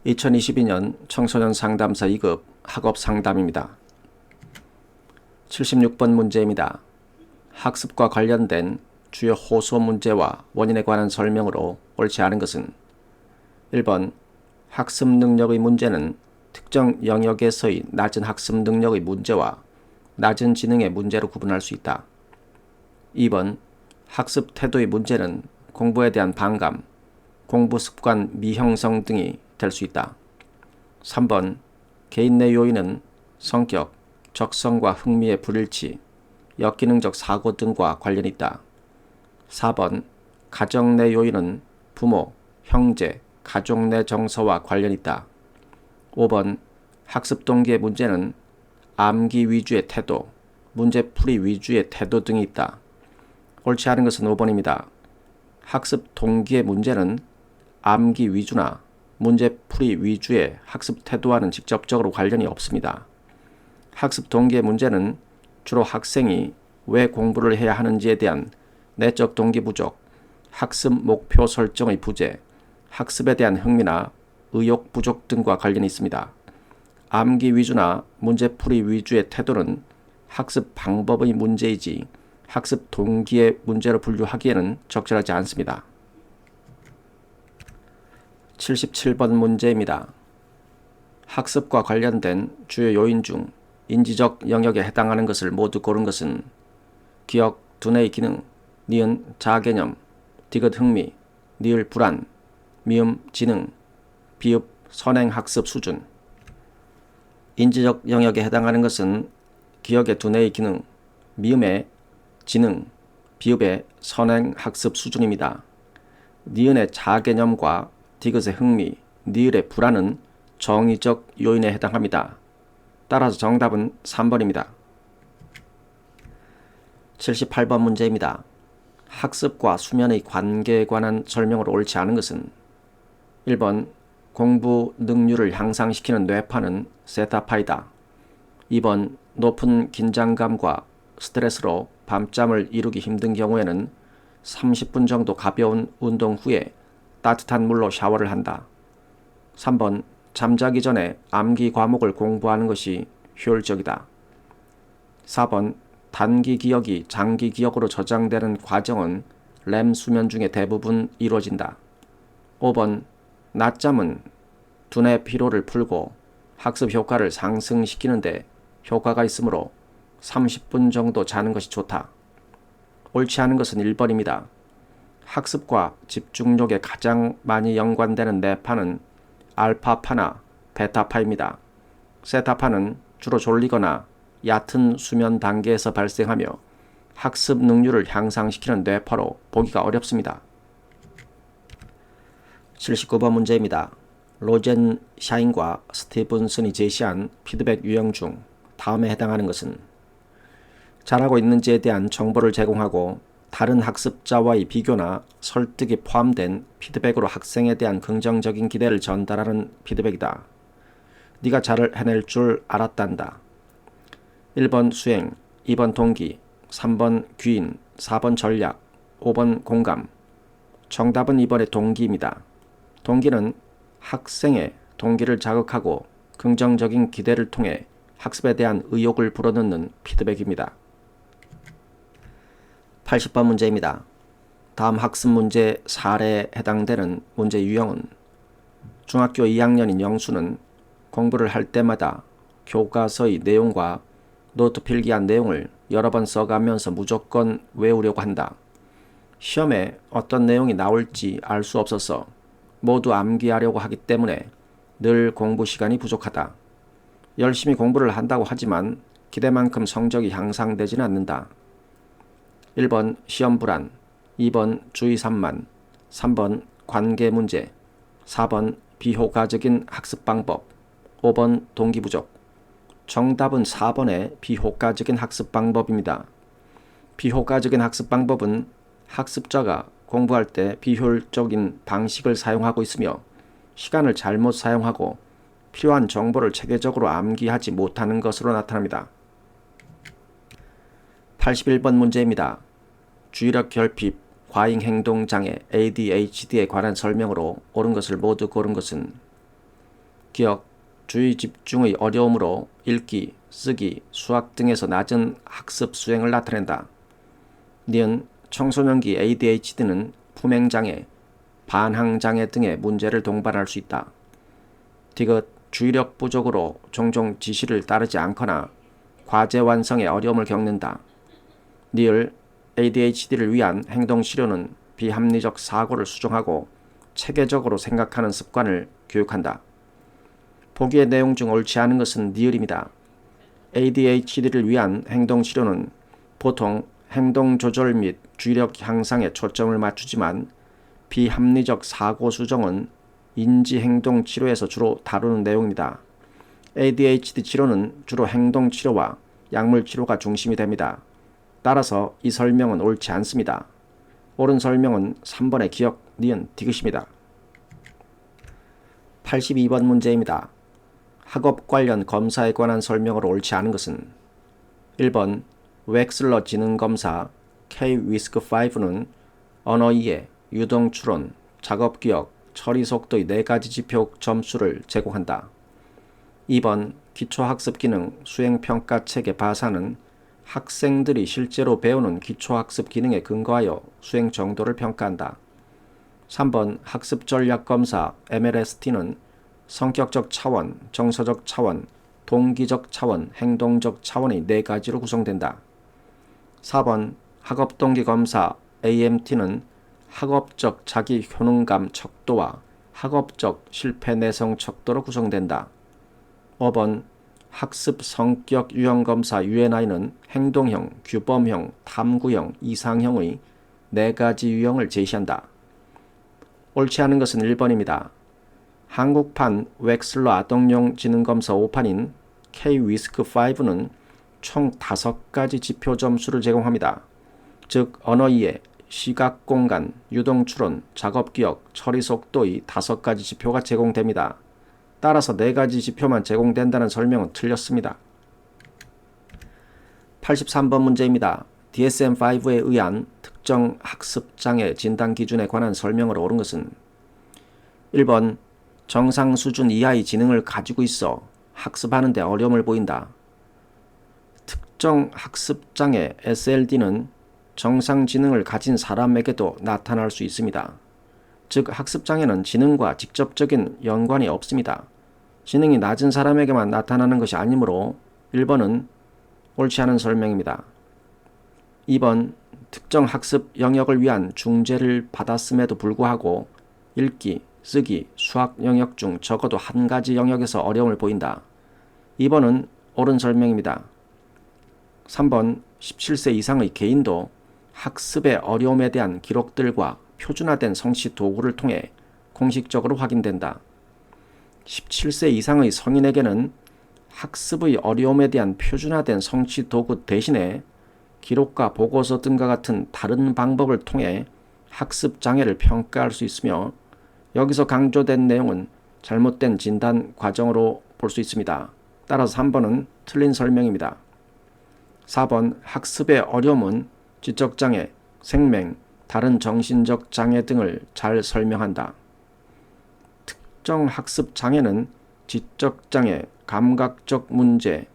2022년 청소년 상담사 2급 학업 상담입니다. 76번 문제입니다. 학습과 관련된 주요 호소 문제와 원인에 관한 설명으로 옳지 않은 것은 1번 학습 능력의 문제는 특정 영역에서의 낮은 학습 능력의 문제와 낮은 지능의 문제로 구분할 수 있다. 2번 학습 태도의 문제는 공부에 대한 반감, 공부 습관 미형성 등이 될 수 있다. 3번 개인 내 요인은 성격, 적성과 흥미의 불일치, 역기능적 사고 등과 관련이 있다. 4번 가정 내 요인은 부모, 형제, 가족 내 정서와 관련이 있다. 5번 학습 동기의 문제는 암기 위주의 태도, 문제풀이 위주의 태도 등이 있다. 옳지 않은 것은 5번입니다. 학습 동기의 문제는 암기 위주나 문제풀이 위주의 학습 태도와는 직접적으로 관련이 없습니다. 학습 동기의 문제는 주로 학생이 왜 공부를 해야 하는지에 대한 내적 동기 부족, 학습 목표 설정의 부재, 학습에 대한 흥미나 의욕 부족 등과 관련이 있습니다. 암기 위주나 문제풀이 위주의 태도는 학습 방법의 문제이지 학습 동기의 문제로 분류하기에는 적절하지 않습니다. 77번 문제입니다. 학습과 관련된 주요 요인 중 인지적 영역에 해당하는 것을 모두 고른 것은 기억, 두뇌의 기능, 니은 자아개념, 디귿 흥미, 니을 불안, 미음 지능, 비읍 선행학습 수준. 인지적 영역에 해당하는 것은 기억의 두뇌의 기능, 미음의 지능, 비읍의 선행학습 수준입니다. 니은의 자아개념과 디귿의 흥미, 니을의 불안은 정의적 요인에 해당합니다. 따라서 정답은 3번입니다. 78번 문제입니다. 학습과 수면의 관계에 관한 설명으로 옳지 않은 것은 1번 공부 능률을 향상시키는 뇌파는 세타파이다. 2번 높은 긴장감과 스트레스로 밤잠을 이루기 힘든 경우에는 30분 정도 가벼운 운동 후에 따뜻한 물로 샤워를 한다. 3번 잠자기 전에 암기 과목을 공부하는 것이 효율적이다. 4번 단기 기억이 장기 기억으로 저장되는 과정은 렘 수면 중에 대부분 이루어진다. 5번 낮잠은 두뇌 피로를 풀고 학습 효과를 상승시키는데 효과가 있으므로 30분 정도 자는 것이 좋다. 옳지 않은 것은 1번입니다. 학습과 집중력에 가장 많이 연관되는 뇌파는 알파파나 베타파입니다. 세타파는 주로 졸리거나 얕은 수면 단계에서 발생하며 학습 능률을 향상시키는 뇌파로 보기가 어렵습니다. 79번 문제입니다. 로젠 샤인과 스티븐슨이 제시한 피드백 유형 중 다음에 해당하는 것은 잘하고 있는지에 대한 정보를 제공하고 다른 학습자와의 비교나 설득이 포함된 피드백으로 학생에 대한 긍정적인 기대를 전달하는 피드백이다. 네가 잘 해낼 줄 알았단다. 1번 수행, 2번 동기, 3번 귀인, 4번 전략, 5번 공감. 정답은 2번의 동기입니다. 동기는 학생의 동기를 자극하고 긍정적인 기대를 통해 학습에 대한 의욕을 불어넣는 피드백입니다. 80번 문제입니다. 다음 학습 문제 사례에 해당되는 문제 유형은 중학교 2학년인 영수는 공부를 할 때마다 교과서의 내용과 노트 필기한 내용을 여러 번 써가면서 무조건 외우려고 한다. 시험에 어떤 내용이 나올지 알 수 없어서 모두 암기하려고 하기 때문에 늘 공부 시간이 부족하다. 열심히 공부를 한다고 하지만 기대만큼 성적이 향상되지는 않는다. 1번 시험 불안, 2번 주의 산만, 3번 관계 문제, 4번 비효과적인 학습 방법, 5번 동기 부족. 정답은 4번의 비효과적인 학습 방법입니다. 비효과적인 학습 방법은 학습자가 공부할 때 비효율적인 방식을 사용하고 있으며 시간을 잘못 사용하고 필요한 정보를 체계적으로 암기하지 못하는 것으로 나타납니다. 81번 문제입니다. 주의력 결핍, 과잉행동장애 ADHD에 관한 설명으로 옳은 것을 모두 고른 것은 기억, 주의 집중의 어려움으로 읽기, 쓰기, 수학 등에서 낮은 학습 수행을 나타낸다. 니은 청소년기 ADHD는 품행장애, 반항장애 등의 문제를 동반할 수 있다. 디귿 주의력 부족으로 종종 지시를 따르지 않거나 과제 완성에 어려움을 겪는다. 니을 ADHD를 위한 행동치료는 비합리적 사고를 수정하고 체계적으로 생각하는 습관을 교육한다. 보기의 내용 중 옳지 않은 것은 니을입니다. ADHD를 위한 행동치료는 보통 행동조절 및 주의력 향상에 초점을 맞추지만 비합리적 사고 수정은 인지행동치료에서 주로 다루는 내용입니다. ADHD 치료는 주로 행동치료와 약물치료가 중심이 됩니다. 따라서 이 설명은 옳지 않습니다. 옳은 설명은 3번의 기억, 니은, 디귿입니다. 82번 문제입니다. 학업 관련 검사에 관한 설명으로 옳지 않은 것은 1번 웩슬러 지능검사 K-WISC-5는 언어 이해, 유동 추론, 작업 기억, 처리 속도의 4가지 지표 점수를 제공한다. 2번 기초학습 기능 수행평가 체계 바사는 학생들이 실제로 배우는 기초학습 기능에 근거하여 수행 정도를 평가한다. 3번 학습전략검사 MLST는 성격적 차원, 정서적 차원, 동기적 차원, 행동적 차원의 4가지로 구성된다. 4번 학업동기검사 AMT는 학업적 자기 효능감 척도와 학업적 실패 내성 척도로 구성된다. 5번 학습 성격 유형 검사 UNI는 행동형, 규범형, 탐구형, 이상형의 4가지 유형을 제시한다. 옳지 않은 것은 1번입니다. 한국판 웩슬러 아동용 지능검사 5판인 K-WISC-5는 총 5가지 지표 점수를 제공합니다. 즉 언어 이해, 시각 공간, 유동 추론, 작업 기억, 처리 속도의 5가지 지표가 제공됩니다. 따라서 4가지 지표만 제공된다는 설명은 틀렸습니다. 83번 문제입니다. DSM-5에 의한 특정 학습장애 진단 기준에 관한 설명으로 옳은 것은 1번 정상 수준 이하의 지능을 가지고 있어 학습하는 데 어려움을 보인다. 특정 학습장애 SLD는 정상 지능을 가진 사람에게도 나타날 수 있습니다. 즉 학습장애는 지능과 직접적인 연관이 없습니다. 지능이 낮은 사람에게만 나타나는 것이 아니므로 1번은 옳지 않은 설명입니다. 2번 특정 학습 영역을 위한 중재를 받았음에도 불구하고 읽기, 쓰기, 수학 영역 중 적어도 한 가지 영역에서 어려움을 보인다. 2번은 옳은 설명입니다. 3번 17세 이상의 개인도 학습의 어려움에 대한 기록들과 표준화된 성취 도구를 통해 공식적으로 확인된다. 17세 이상의 성인에게는 학습의 어려움에 대한 표준화된 성취 도구 대신에 기록과 보고서 등과 같은 다른 방법을 통해 학습 장애를 평가할 수 있으며 여기서 강조된 내용은 잘못된 진단 과정으로 볼 수 있습니다. 따라서 3번은 틀린 설명입니다. 4번 학습의 어려움은 지적장애, 생맹, 다른 정신적 장애 등을 잘 설명한다. 특정 학습 장애는 지적장애, 감각적 문제,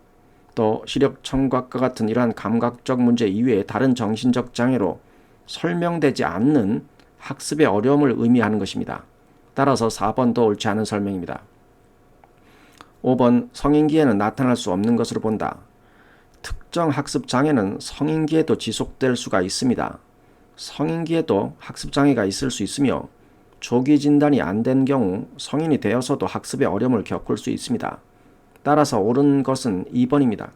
또 시력 청각과 같은 이러한 감각적 문제 이외에 다른 정신적 장애로 설명되지 않는 학습의 어려움을 의미하는 것입니다. 따라서 4번도 옳지 않은 설명입니다. 5번 성인기에는 나타날 수 없는 것으로 본다. 특정 학습 장애는 성인기에도 지속될 수가 있습니다. 성인기에도 학습 장애가 있을 수 있으며 조기 진단이 안 된 경우 성인이 되어서도 학습의 어려움을 겪을 수 있습니다. 따라서 옳은 것은 2번입니다.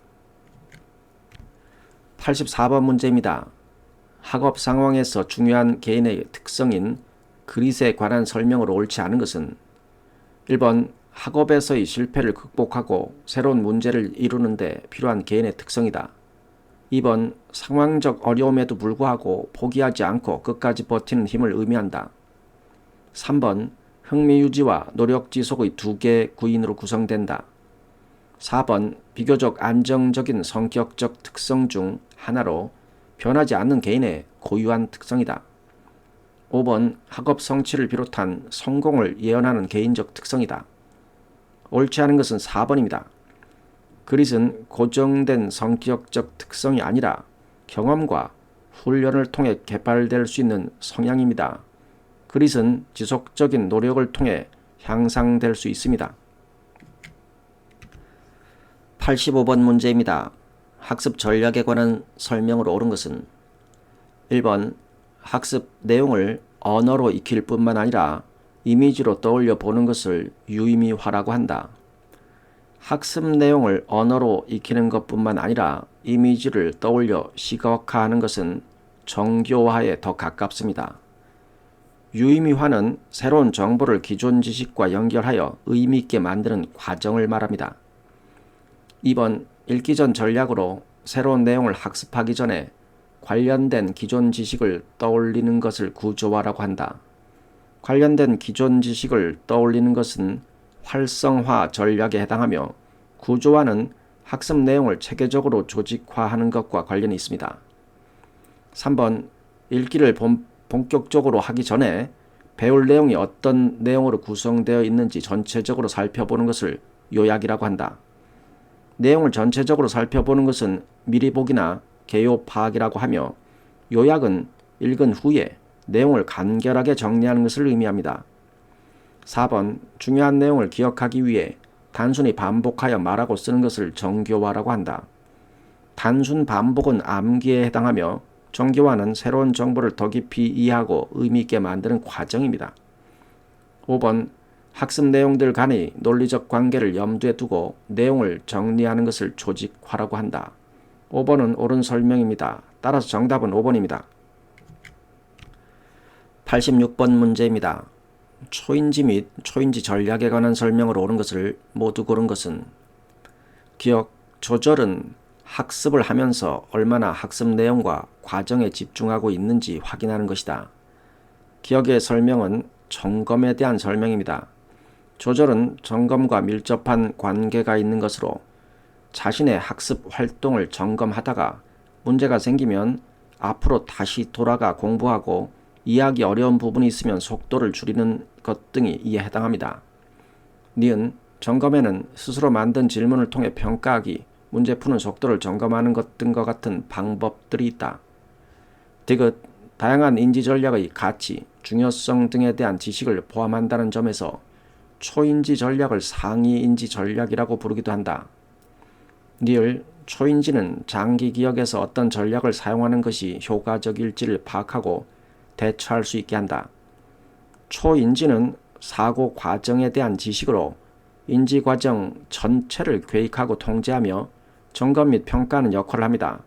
84번 문제입니다. 학업 상황에서 중요한 개인의 특성인 그릿에 관한 설명으로 옳지 않은 것은 1번 학업에서의 실패를 극복하고 새로운 문제를 이루는 데 필요한 개인의 특성이다. 2번 상황적 어려움에도 불구하고 포기하지 않고 끝까지 버티는 힘을 의미한다. 3번 흥미유지와 노력 지속의 2개 구인으로 구성된다. 4번 비교적 안정적인 성격적 특성 중 하나로 변하지 않는 개인의 고유한 특성이다. 5번 학업 성취를 비롯한 성공을 예언하는 개인적 특성이다. 옳지 않은 것은 4번입니다. 그릿은 고정된 성격적 특성이 아니라 경험과 훈련을 통해 개발될 수 있는 성향입니다. 그릿은 지속적인 노력을 통해 향상될 수 있습니다. 85번 문제입니다. 학습 전략에 관한 설명으로 옳은 것은 1번 학습 내용을 언어로 익힐 뿐만 아니라 이미지로 떠올려 보는 것을 유의미화라고 한다. 학습 내용을 언어로 익히는 것뿐만 아니라 이미지를 떠올려 시각화하는 것은 정교화에 더 가깝습니다. 유의미화는 새로운 정보를 기존 지식과 연결하여 의미 있게 만드는 과정을 말합니다. 2번 읽기 전 전략으로 새로운 내용을 학습하기 전에 관련된 기존 지식을 떠올리는 것을 구조화라고 한다. 관련된 기존 지식을 떠올리는 것은 활성화 전략에 해당하며 구조화는 학습 내용을 체계적으로 조직화하는 것과 관련이 있습니다. 3번 읽기를 본격적으로 하기 전에 배울 내용이 어떤 내용으로 구성되어 있는지 전체적으로 살펴보는 것을 요약이라고 한다. 내용을 전체적으로 살펴보는 것은 미리 보기나 개요 파악이라고 하며 요약은 읽은 후에 내용을 간결하게 정리하는 것을 의미합니다. 4번 중요한 내용을 기억하기 위해 단순히 반복하여 말하고 쓰는 것을 정교화라고 한다. 단순 반복은 암기에 해당하며 정교화는 새로운 정보를 더 깊이 이해하고 의미 있게 만드는 과정입니다. 5번 학습 내용들 간의 논리적 관계를 염두에 두고 내용을 정리하는 것을 조직화라고 한다. 5번은 옳은 설명입니다. 따라서 정답은 5번입니다. 86번 문제입니다. 초인지 및 초인지 전략에 관한 설명으로 옳은 것을 모두 고른 것은 기억 조절은 학습을 하면서 얼마나 학습 내용과 과정에 집중하고 있는지 확인하는 것이다. 기억의 설명은 점검에 대한 설명입니다. 조절은 점검과 밀접한 관계가 있는 것으로 자신의 학습 활동을 점검하다가 문제가 생기면 앞으로 다시 돌아가 공부하고 이해하기 어려운 부분이 있으면 속도를 줄이는 것 등이 이에 해당합니다. 니은 점검에는 스스로 만든 질문을 통해 평가하기, 문제 푸는 속도를 점검하는 것 등과 같은 방법들이 있다. 디귿 다양한 인지 전략의 가치, 중요성 등에 대한 지식을 포함한다는 점에서 초인지 전략을 상위 인지 전략이라고 부르기도 한다. 니을 초인지는 장기 기억에서 어떤 전략을 사용하는 것이 효과적일지를 파악하고 대처할 수 있게 한다. 초인지는 사고 과정에 대한 지식으로 인지 과정 전체를 계획하고 통제하며 점검 및 평가하는 역할을 합니다.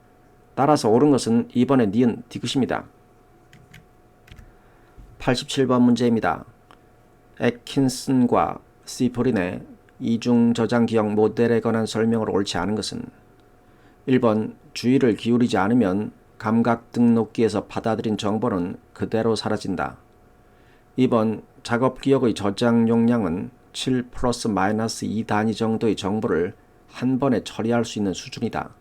따라서 옳은 것은 2번의 니은 디귿입니다. 87번 문제입니다. 애킨슨과 시포린의 이중 저장 기억 모델에 관한 설명으로 옳지 않은 것은 1번 주의를 기울이지 않으면 감각 등록기에서 받아들인 정보는 그대로 사라진다. 2번 작업 기억의 저장 용량은 7 플러스 마이너스 2 단위 정도의 정보를 한 번에 처리할 수 있는 수준이다.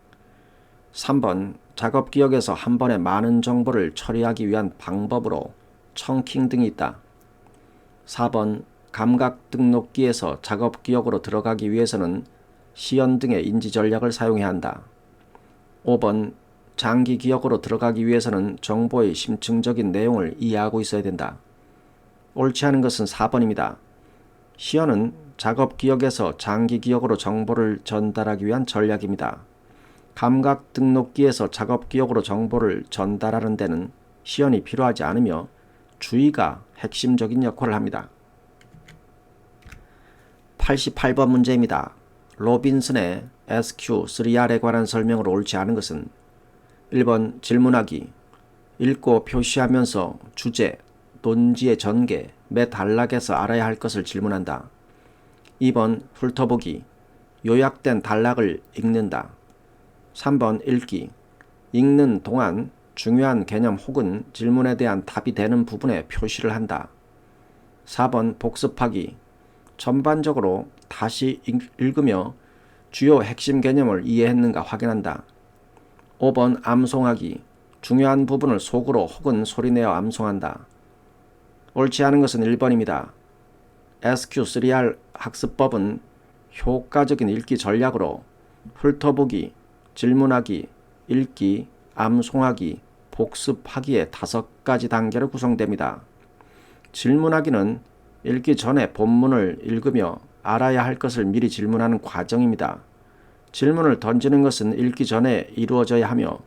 3번 작업 기억에서 한 번에 많은 정보를 처리하기 위한 방법으로 청킹 등이 있다. 4번 감각 등록기에서 작업 기억으로 들어가기 위해서는 시연 등의 인지 전략을 사용해야 한다. 5번 장기 기억으로 들어가기 위해서는 정보의 심층적인 내용을 이해하고 있어야 된다. 옳지 않은 것은 4번입니다. 시연은 작업 기억에서 장기 기억으로 정보를 전달하기 위한 전략입니다. 감각 등록기에서 작업 기억으로 정보를 전달하는 데는 시연이 필요하지 않으며 주의가 핵심적인 역할을 합니다. 88번 문제입니다. 로빈슨의 SQ3R에 관한 설명으로 옳지 않은 것은 1번 질문하기, 읽고 표시하면서 주제, 논지의 전개, 매 단락에서 알아야 할 것을 질문한다. 2번 훑어보기, 요약된 단락을 읽는다. 3번 읽기, 읽는 동안 중요한 개념 혹은 질문에 대한 답이 되는 부분에 표시를 한다. 4번 복습하기, 전반적으로 다시 읽으며 주요 핵심 개념을 이해했는가 확인한다. 5번 암송하기, 중요한 부분을 속으로 혹은 소리내어 암송한다. 옳지 않은 것은 1번입니다. SQ3R 학습법은 효과적인 읽기 전략으로 훑어보기, 질문하기, 읽기, 암송하기, 복습하기의 5가지 단계로 구성됩니다. 질문하기는 읽기 전에 본문을 읽으며 알아야 할 것을 미리 질문하는 과정입니다. 질문을 던지는 것은 읽기 전에 이루어져야 하며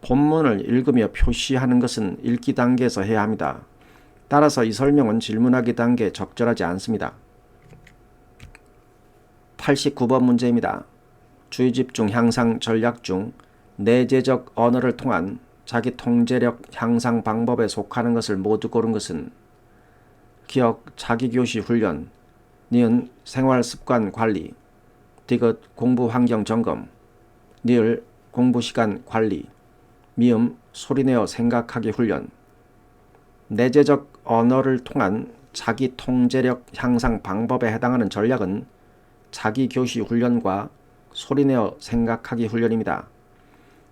본문을 읽으며 표시하는 것은 읽기 단계에서 해야 합니다. 따라서 이 설명은 질문하기 단계에 적절하지 않습니다. 89번 문제입니다. 주의집중 향상 전략 중 내재적 언어를 통한 자기 통제력 향상 방법에 속하는 것을 모두 고른 것은 기억 자기교시 훈련, 니은 생활습관 관리, 디귿 공부 환경 점검, 니을 공부시간 관리, 미음 소리내어 생각하기 훈련. 내재적 언어를 통한 자기 통제력 향상 방법에 해당하는 전략은 자기교시 훈련과 소리내어 생각하기 훈련입니다.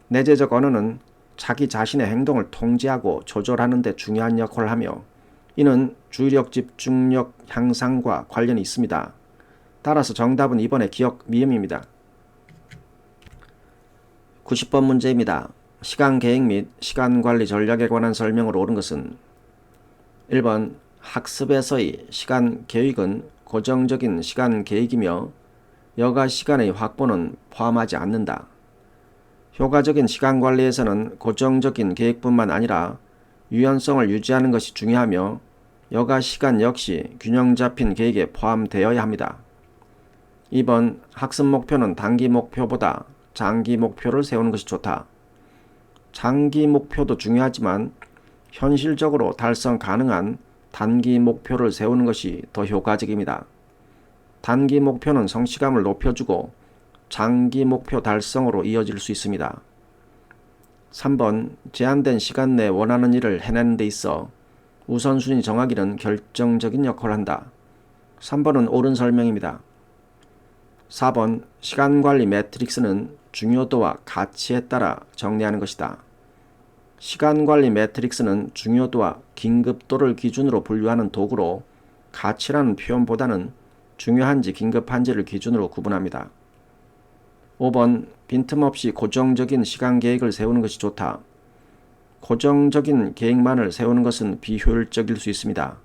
내재적 언어는 자기 자신의 행동을 통제하고 조절하는 데 중요한 역할을 하며 이는 주의력 집중력 향상과 관련이 있습니다. 따라서 정답은 2번의 기억 미음입니다. 90번 문제입니다. 시간 계획 및 시간 관리 전략에 관한 설명으로 옳은 것은 1번 학습에서의 시간 계획은 고정적인 시간 계획이며 여가 시간의 확보는 포함하지 않는다. 효과적인 시간 관리에서는 고정적인 계획뿐만 아니라 유연성을 유지하는 것이 중요하며 여가 시간 역시 균형 잡힌 계획에 포함되어야 합니다. 2번 학습 목표는 단기 목표보다 장기 목표를 세우는 것이 좋다. 장기 목표도 중요하지만 현실적으로 달성 가능한 단기 목표를 세우는 것이 더 효과적입니다. 단기 목표는 성취감을 높여주고 장기 목표 달성으로 이어질 수 있습니다. 3번 제한된 시간 내에 원하는 일을 해내는 데 있어 우선순위 정하기는 결정적인 역할을 한다. 3번은 옳은 설명입니다. 4번 시간관리 매트릭스는 중요도와 가치에 따라 정리하는 것이다. 시간관리 매트릭스는 중요도와 긴급도를 기준으로 분류하는 도구로 가치라는 표현보다는 중요한지 긴급한지를 기준으로 구분합니다. 5번 빈틈없이 고정적인 시간 계획을 세우는 것이 좋다. 고정적인 계획만을 세우는 것은 비효율적일 수 있습니다.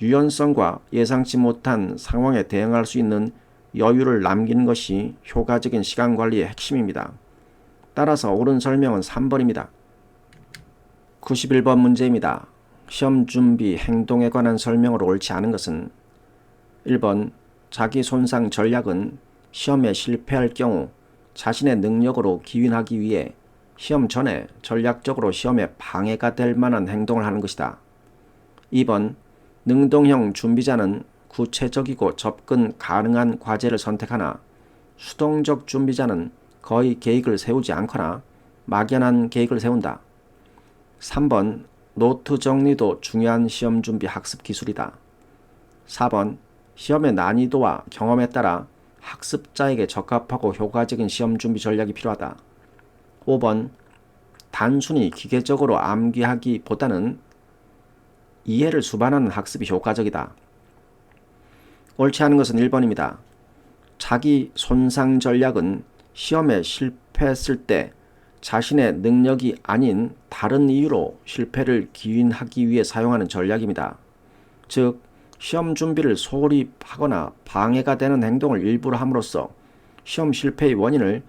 유연성과 예상치 못한 상황에 대응할 수 있는 여유를 남기는 것이 효과적인 시간 관리의 핵심입니다. 따라서 옳은 설명은 3번입니다. 91번 문제입니다. 시험 준비 행동에 관한 설명으로 옳지 않은 것은 1번 자기 손상 전략은 시험에 실패할 경우 자신의 능력으로 기윈하기 위해 시험 전에 전략적으로 시험에 방해가 될 만한 행동을 하는 것이다. 2번 능동형 준비자는 구체적이고 접근 가능한 과제를 선택하나 수동적 준비자는 거의 계획을 세우지 않거나 막연한 계획을 세운다. 3번 노트 정리도 중요한 시험 준비 학습 기술이다. 4번 시험의 난이도와 경험에 따라 학습자에게 적합하고 효과적인 시험 준비 전략이 필요하다. 5번 단순히 기계적으로 암기하기보다는 이해를 수반하는 학습이 효과적이다. 옳지 않은 것은 1번입니다. 자기 손상 전략은 시험에 실패했을 때 자신의 능력이 아닌 다른 이유로 실패를 기윈하기 위해 사용하는 전략입니다. 즉 시험 준비를 소홀히 하거나 방해가 되는 행동을 일부러 함으로써 시험 실패의 원인을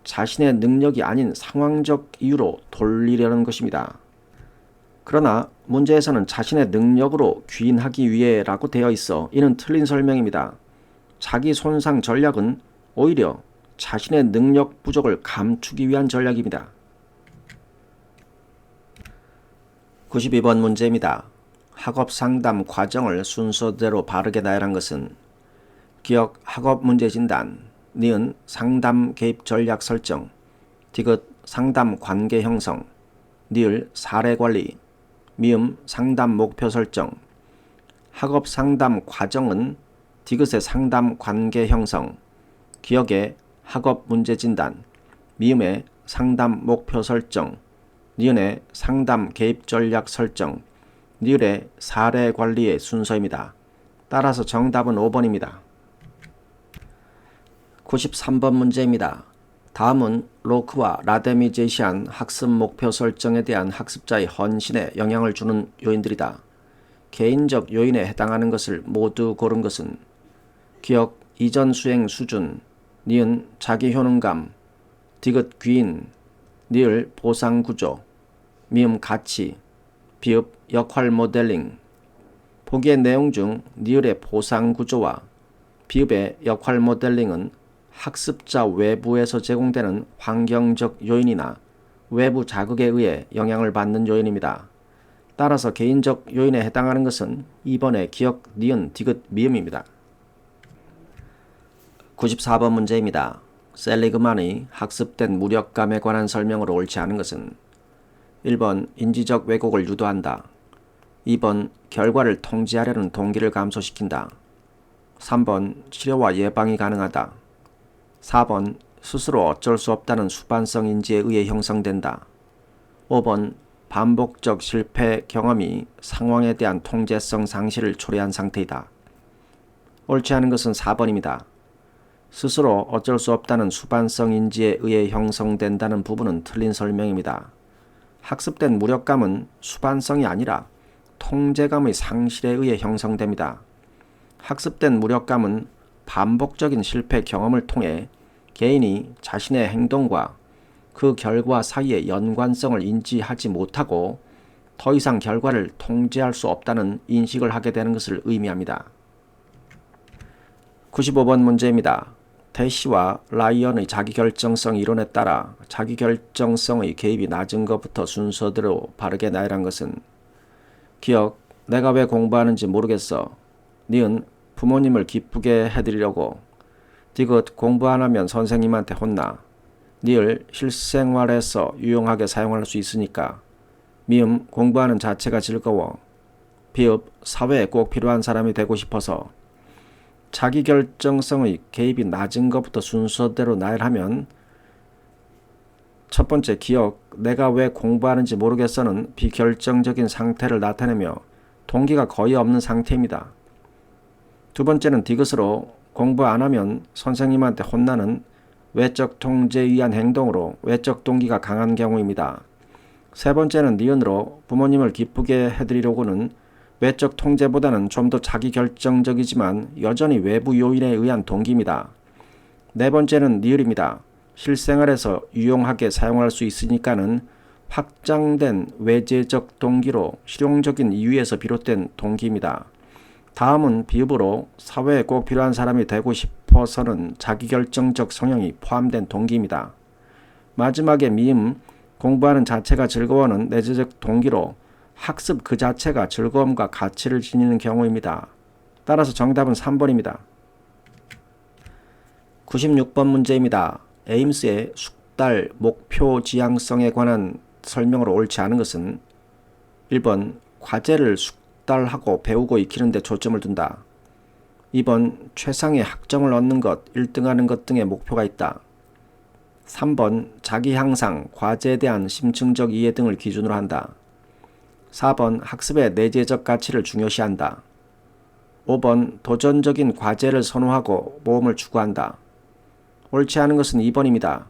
자신의 능력이 아닌 상황적 이유로 돌리려는 것입니다. 그러나 문제에서는 자신의 능력으로 귀인하기 위해라고 되어 있어 이는 틀린 설명입니다. 자기 손상 전략은 오히려 자신의 능력 부족을 감추기 위한 전략입니다. 92번 문제입니다. 학업 상담 과정을 순서대로 바르게 나열한 것은 기억 학업 문제 진단, 니은 상담 개입 전략 설정, 디귿 상담 관계 형성, 니을 사례 관리, 미음 상담 목표 설정. 학업 상담 과정은 디귿의 상담 관계 형성, 기억의 학업 문제 진단, 미음의 상담 목표 설정, 니은의 상담 개입 전략 설정, 니을의 사례 관리의 순서입니다. 따라서 정답은 5번입니다. 93번 문제입니다. 다음은 로크와 라뎀이 제시한 학습 목표 설정에 대한 학습자의 헌신에 영향을 주는 요인들이다. 개인적 요인에 해당하는 것을 모두 고른 것은 기억, 이전 수행 수준, 니은 자기 효능감, 디귿 귀인, 니을 보상 구조, 미음 가치, 비읍 역할 모델링. 보기의 내용 중 니을의 보상 구조와 비읍의 역할 모델링은 학습자 외부에서 제공되는 환경적 요인이나 외부 자극에 의해 영향을 받는 요인입니다. 따라서 개인적 요인에 해당하는 것은 2번의 기억, 니은, 디귿, 미음입니다. 94번 문제입니다. 셀리그만의 학습된 무력감에 관한 설명으로 옳지 않은 것은 1번 인지적 왜곡을 유도한다. 2번 결과를 통제하려는 동기를 감소시킨다. 3번 치료와 예방이 가능하다. 4번 스스로 어쩔 수 없다는 수반성 인지에 의해 형성된다. 5번 반복적 실패 경험이 상황에 대한 통제성 상실을 초래한 상태이다. 옳지 않은 것은 4번입니다. 스스로 어쩔 수 없다는 수반성 인지에 의해 형성된다는 부분은 틀린 설명입니다. 학습된 무력감은 수반성이 아니라 통제감의 상실에 의해 형성됩니다. 학습된 무력감은 반복적인 실패 경험을 통해 개인이 자신의 행동과 그 결과 사이의 연관성을 인지하지 못하고 더 이상 결과를 통제할 수 없다는 인식을 하게 되는 것을 의미합니다. 95번 문제입니다. 대시와 라이언의 자기결정성 이론에 따라 자기결정성의 개입이 낮은 것부터 순서대로 바르게 나열한 것은 기억, 내가 왜 공부하는지 모르겠어. 니은 부모님을 기쁘게 해드리려고. 디귿 공부 안 하면 선생님한테 혼나. 니을 실생활에서 유용하게 사용할 수 있으니까. 미음 공부하는 자체가 즐거워. 비읍 사회에 꼭 필요한 사람이 되고 싶어서. 자기결정성의 개입이 낮은 것부터 순서대로 나열하면 첫 번째 기억, 내가 왜 공부하는지 모르겠어는 비결정적인 상태를 나타내며 동기가 거의 없는 상태입니다. 두 번째는 디귿으로 공부 안 하면 선생님한테 혼나는 외적 통제에 의한 행동으로 외적 동기가 강한 경우입니다. 세 번째는 니은으로 부모님을 기쁘게 해드리려고는 외적 통제보다는 좀 더 자기결정적이지만 여전히 외부 요인에 의한 동기입니다. 네 번째는 니을입니다. 실생활에서 유용하게 사용할 수 있으니까는 확장된 외재적 동기로 실용적인 이유에서 비롯된 동기입니다. 다음은 비읍으로 사회에 꼭 필요한 사람이 되고 싶어서는 자기결정적 성향이 포함된 동기입니다. 마지막에 미음 공부하는 자체가 즐거워는 내재적 동기로 학습 그 자체가 즐거움과 가치를 지니는 경우입니다. 따라서 정답은 3번입니다. 96번 문제입니다. 에임스의 숙달 목표 지향성에 관한 설명으로 옳지 않은 것은 1번 과제를 숙달하고 배우고 익히는 데 초점을 둔다. 2번 최상의 학점을 얻는 것, 1등하는 것 등의 목표가 있다. 3번 자기 향상, 과제에 대한 심층적 이해 등을 기준으로 한다. 4번 학습의 내재적 가치를 중요시한다. 5번 도전적인 과제를 선호하고 모험을 추구한다. 옳지 않은 것은 2번입니다.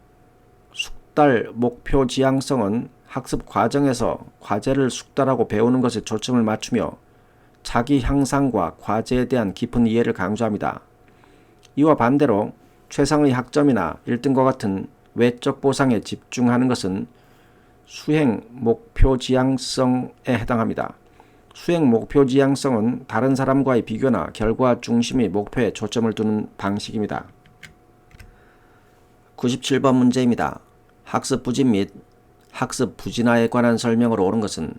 숙달 목표 지향성은 학습 과정에서 과제를 숙달하고 배우는 것에 초점을 맞추며 자기 향상과 과제에 대한 깊은 이해를 강조합니다. 이와 반대로 최상의 학점이나 1등과 같은 외적 보상에 집중하는 것은 수행 목표 지향성에 해당합니다. 수행 목표 지향성은 다른 사람과의 비교나 결과 중심의 목표에 초점을 두는 방식입니다. 97번 문제입니다. 학습 부진 및 학습 부진화에 관한 설명으로 옳은 것은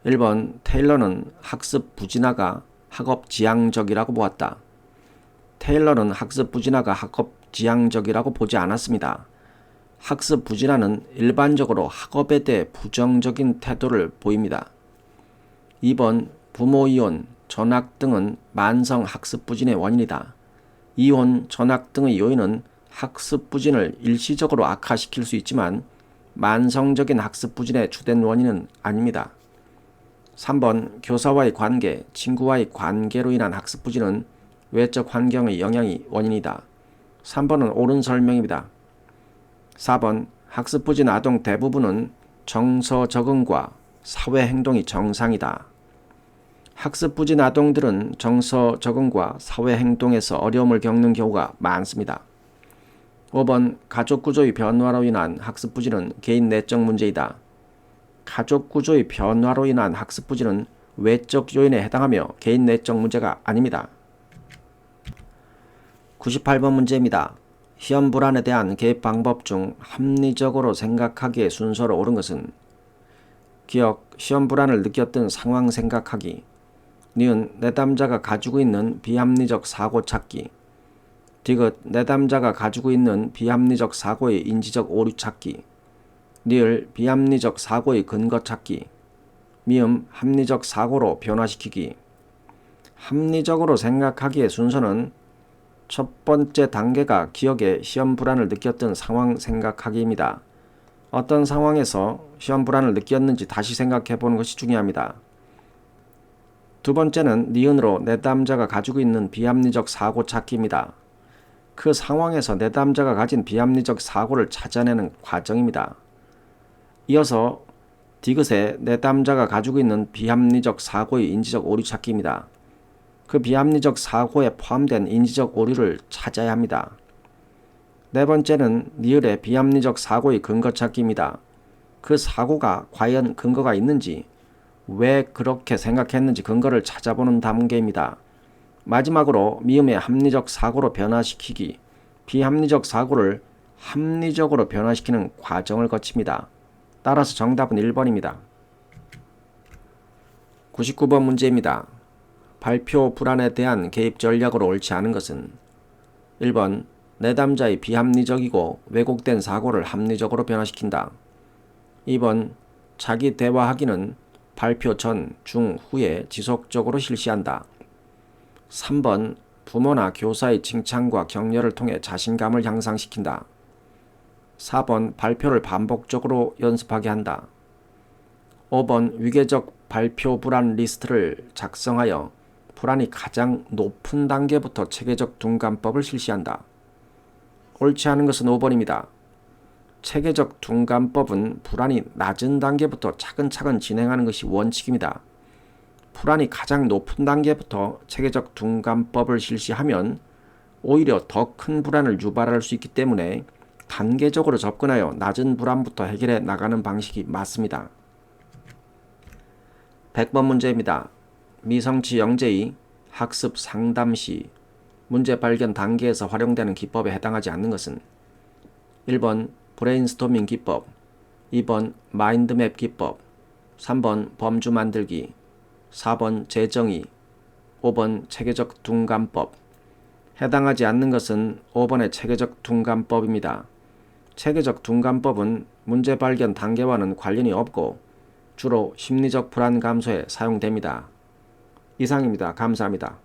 1번 테일러는 학습 부진화가 학업 지향적이라고 보았다. 테일러는 학습 부진화가 학업 지향적이라고 보지 않았습니다. 학습 부진화는 일반적으로 학업에 대해 부정적인 태도를 보입니다. 2번 부모 이혼, 전학 등은 만성 학습 부진의 원인이다. 이혼, 전학 등의 요인은 학습 부진을 일시적으로 악화시킬 수 있지만 만성적인 학습 부진의 주된 원인은 아닙니다. 3번 교사와의 관계, 친구와의 관계로 인한 학습 부진은 외적 환경의 영향이 원인이다. 3번은 옳은 설명입니다. 4번 학습 부진 아동 대부분은 정서 적응과 사회 행동이 정상이다. 학습 부진 아동들은 정서 적응과 사회 행동에서 어려움을 겪는 경우가 많습니다. 5번 가족 구조의 변화로 인한 학습 부진은 개인 내적 문제이다. 가족 구조의 변화로 인한 학습 부진은 외적 요인에 해당하며 개인 내적 문제가 아닙니다. 98번 문제입니다. 시험 불안에 대한 개입 방법 중 합리적으로 생각하기의 순서로 옳은 것은 기억, 시험 불안을 느꼈던 상황 생각하기, 니은, 내담자가 가지고 있는 비합리적 사고 찾기, 디귿, 내담자가 가지고 있는 비합리적 사고의 인지적 오류 찾기, 니을, 비합리적 사고의 근거 찾기, 미음, 합리적 사고로 변화시키기. 합리적으로 생각하기의 순서는 첫 번째 단계가 기억에 시험 불안을 느꼈던 상황 생각하기입니다. 어떤 상황에서 시험 불안을 느꼈는지 다시 생각해 보는 것이 중요합니다. 두 번째는 니은으로 내담자가 가지고 있는 비합리적 사고 찾기입니다. 그 상황에서 내담자가 가진 비합리적 사고를 찾아내는 과정입니다. 이어서 디귿에 내담자가 가지고 있는 비합리적 사고의 인지적 오류 찾기입니다. 그 비합리적 사고에 포함된 인지적 오류를 찾아야 합니다. 네 번째는 니을의 비합리적 사고의 근거 찾기입니다. 그 사고가 과연 근거가 있는지, 왜 그렇게 생각했는지 근거를 찾아보는 단계입니다. 마지막으로 미음의 합리적 사고로 변화시키기, 비합리적 사고를 합리적으로 변화시키는 과정을 거칩니다. 따라서 정답은 1번입니다. 99번 문제입니다. 발표 불안에 대한 개입 전략으로 옳지 않은 것은 1번 내담자의 비합리적이고 왜곡된 사고를 합리적으로 변화시킨다. 2번 자기 대화 학위는 발표 전, 중, 후에 지속적으로 실시한다. 3번 부모나 교사의 칭찬과 격려를 통해 자신감을 향상시킨다. 4번 발표를 반복적으로 연습하게 한다. 5번 위계적 발표 불안 리스트를 작성하여 불안이 가장 높은 단계부터 체계적 둔감법을 실시한다. 옳지 않은 것은 5번입니다. 체계적 둔감법은 불안이 낮은 단계부터 차근차근 진행하는 것이 원칙입니다. 불안이 가장 높은 단계부터 체계적 둔감법을 실시하면 오히려 더 큰 불안을 유발할 수 있기 때문에 단계적으로 접근하여 낮은 불안부터 해결해 나가는 방식이 맞습니다. 100번 문제입니다. 미성취 영재의 학습 상담 시 문제 발견 단계에서 활용되는 기법에 해당하지 않는 것은 1번 브레인스토밍 기법, 2번 마인드맵 기법, 3번 범주 만들기, 4번 재정의, 5번 체계적 둔감법. 해당하지 않는 것은 5번의 체계적 둔감법입니다. 체계적 둔감법은 문제 발견 단계와는 관련이 없고 주로 심리적 불안 감소에 사용됩니다. 이상입니다. 감사합니다.